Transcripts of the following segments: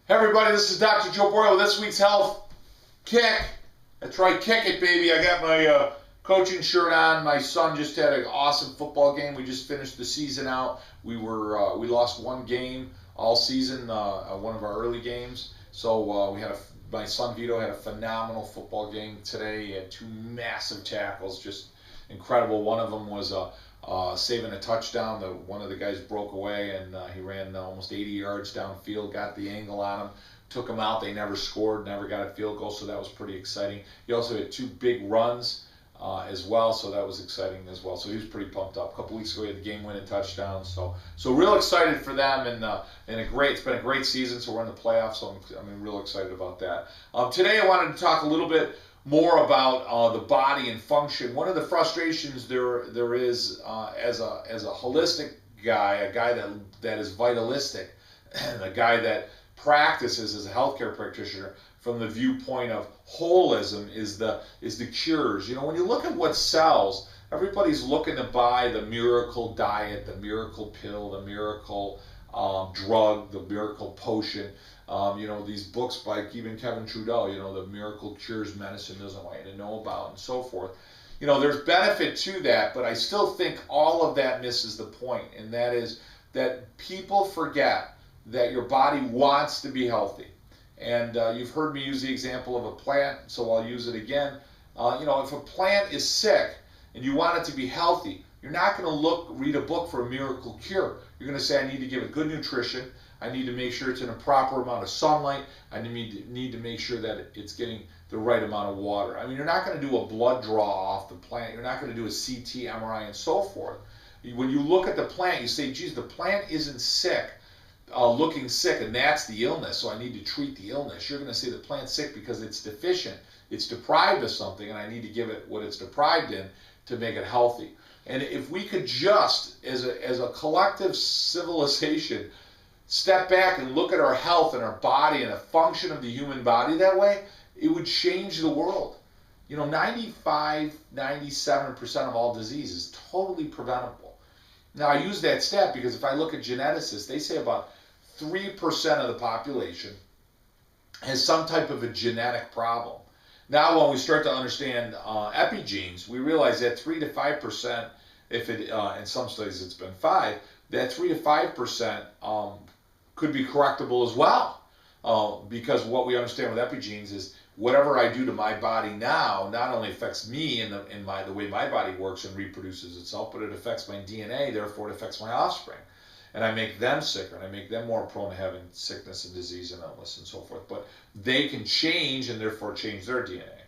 Hey everybody, this is Dr. Joe Boyle with this week's Health Kick. That's right, kick it, baby. I got my coaching shirt on. My son just had an awesome football game. We just finished the season out. We lost one game all season, one of our early games. So my son Vito had a phenomenal football game today. He had two massive tackles, just incredible. One of them was saving a touchdown. One of the guys broke away and he ran almost 80 yards downfield, got the angle on him, took him out. They never scored, never got a field goal, so that was pretty exciting. He also had two big runs as well, so that was exciting as well. So he was pretty pumped up. A couple weeks ago, he had the game-winning touchdown. So real excited for them, and it's been a great season. So we're in the playoffs, so I'm real excited about that. Today, I wanted to talk a little bit more about the body and function. One of the frustrations there is as a holistic guy, a guy that is vitalistic, and a guy that practices as a healthcare practitioner from the viewpoint of holism is the cures. You know, when you look at what sells, everybody's looking to buy the miracle diet, the miracle pill, the miracle drug, the miracle potion. These books by even Kevin Trudeau, the miracle cures medicine doesn't want you to know about, and so forth. There's benefit to that, but I still think all of that misses the point, and that is that people forget that your body wants to be healthy. And you've heard me use the example of a plant, so I'll use it again. If a plant is sick and you want it to be healthy, you're not going to read a book for a miracle cure. You're going to say, I need to give it good nutrition. I need to make sure it's in a proper amount of sunlight. I need to make sure that it's getting the right amount of water. You're not going to do a blood draw off the plant. You're not going to do a CT, MRI, and so forth. When you look at the plant, you say, geez, the plant isn't sick, looking sick, and that's the illness, so I need to treat the illness. You're going to say the plant's sick because it's deficient. It's deprived of something, and I need to give it what it's deprived in to make it healthy. And if we could just, as a collective civilization, step back and look at our health and our body and the function of the human body that way, it would change the world. 95, 97% of all disease is totally preventable. Now, I use that stat because if I look at geneticists, they say about 3% of the population has some type of a genetic problem. Now, when we start to understand epigenes, we realize that 3 to 5%, in some studies it's been 5%, that 3 to 5% could be correctable as well. Because what we understand with epigenes is whatever I do to my body now not only affects me in the way my body works and reproduces itself, but it affects my DNA, therefore it affects my offspring. And I make them sicker, and I make them more prone to having sickness and disease and illness and so forth. But they can change and therefore change their DNA.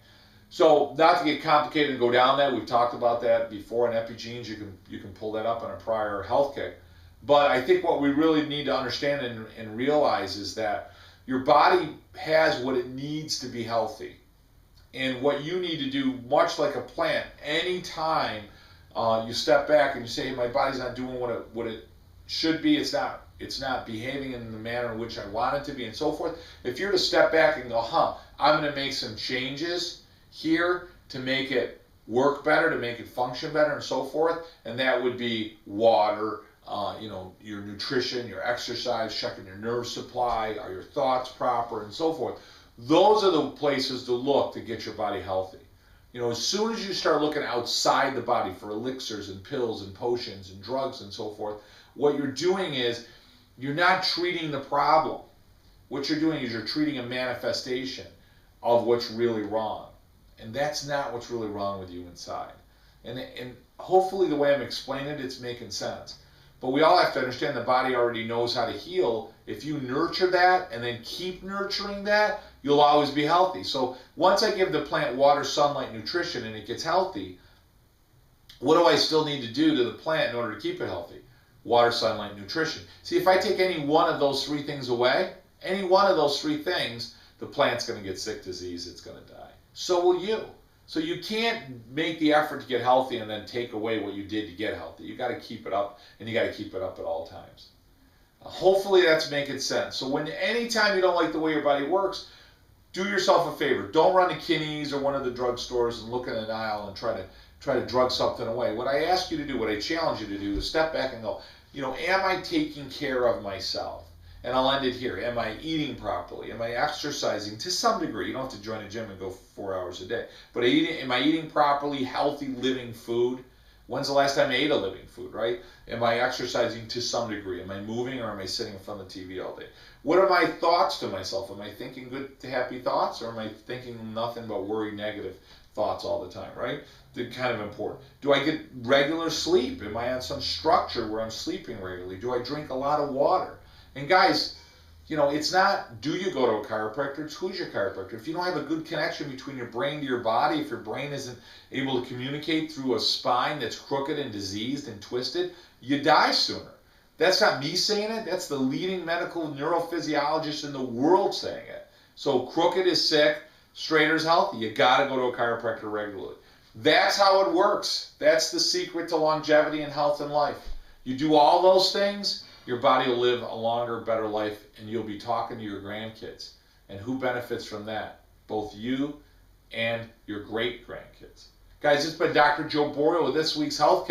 So not to get complicated and go down that, we've talked about that before in epigenes. You can pull that up on a prior health kick. But I think what we really need to understand and realize is that your body has what it needs to be healthy. And what you need to do, much like a plant, anytime you step back and you say, hey, my body's not doing what it should be, it's not behaving in the manner in which I want it to be, and so forth. If you're to step back and go, I'm going to make some changes here to make it work better, to make it function better, and so forth, and that would be water, your nutrition, your exercise, checking your nerve supply, are your thoughts proper, and so forth. Those are the places to look to get your body healthy. As soon as you start looking outside the body for elixirs and pills and potions and drugs and so forth, what you're doing is you're not treating the problem. What you're doing is you're treating a manifestation of what's really wrong. And that's not what's really wrong with you inside. And hopefully the way I'm explaining it, it's making sense. But we all have to understand the body already knows how to heal. If you nurture that and then keep nurturing that, you'll always be healthy. So once I give the plant water, sunlight, nutrition, and it gets healthy, what do I still need to do to the plant in order to keep it healthy? Water, sunlight, nutrition. See, if I take any one of those three things away, any one of those three things, the plant's going to get sick, disease, it's going to die. So will you. So you can't make the effort to get healthy and then take away what you did to get healthy. You got to keep it up, and you got to keep it up at all times. Hopefully that's making sense. So anytime you don't like the way your body works, do yourself a favor. Don't run to Kinney's or one of the drugstores and look in an aisle and try to drug something away. What I ask you to do, what I challenge you to do, is step back and go, am I taking care of myself? And I'll end it here. Am I eating properly? Am I exercising to some degree? You don't have to join a gym and go 4 hours a day. But am I eating properly, healthy, living food? When's the last time I ate a living food, right? Am I exercising to some degree? Am I moving, or am I sitting in front of the TV all day? What are my thoughts to myself? Am I thinking good, happy thoughts, or am I thinking nothing but worry, negative thoughts all the time, right? They're kind of important. Do I get regular sleep? Am I on some structure where I'm sleeping regularly? Do I drink a lot of water? And guys, you know, it's not do you go to a chiropractor, it's who's your chiropractor. If you don't have a good connection between your brain to your body, if your brain isn't able to communicate through a spine that's crooked and diseased and twisted, you die sooner. That's not me saying it, that's the leading medical neurophysiologist in the world saying it. So crooked is sick, straighter is healthy. You gotta go to a chiropractor regularly. That's how it works. That's the secret to longevity and health in life. You do all those things, your body will live a longer, better life, and you'll be talking to your grandkids. And who benefits from that? Both you and your great-grandkids. Guys, it's been Dr. Joe Borio with this week's Health Kick.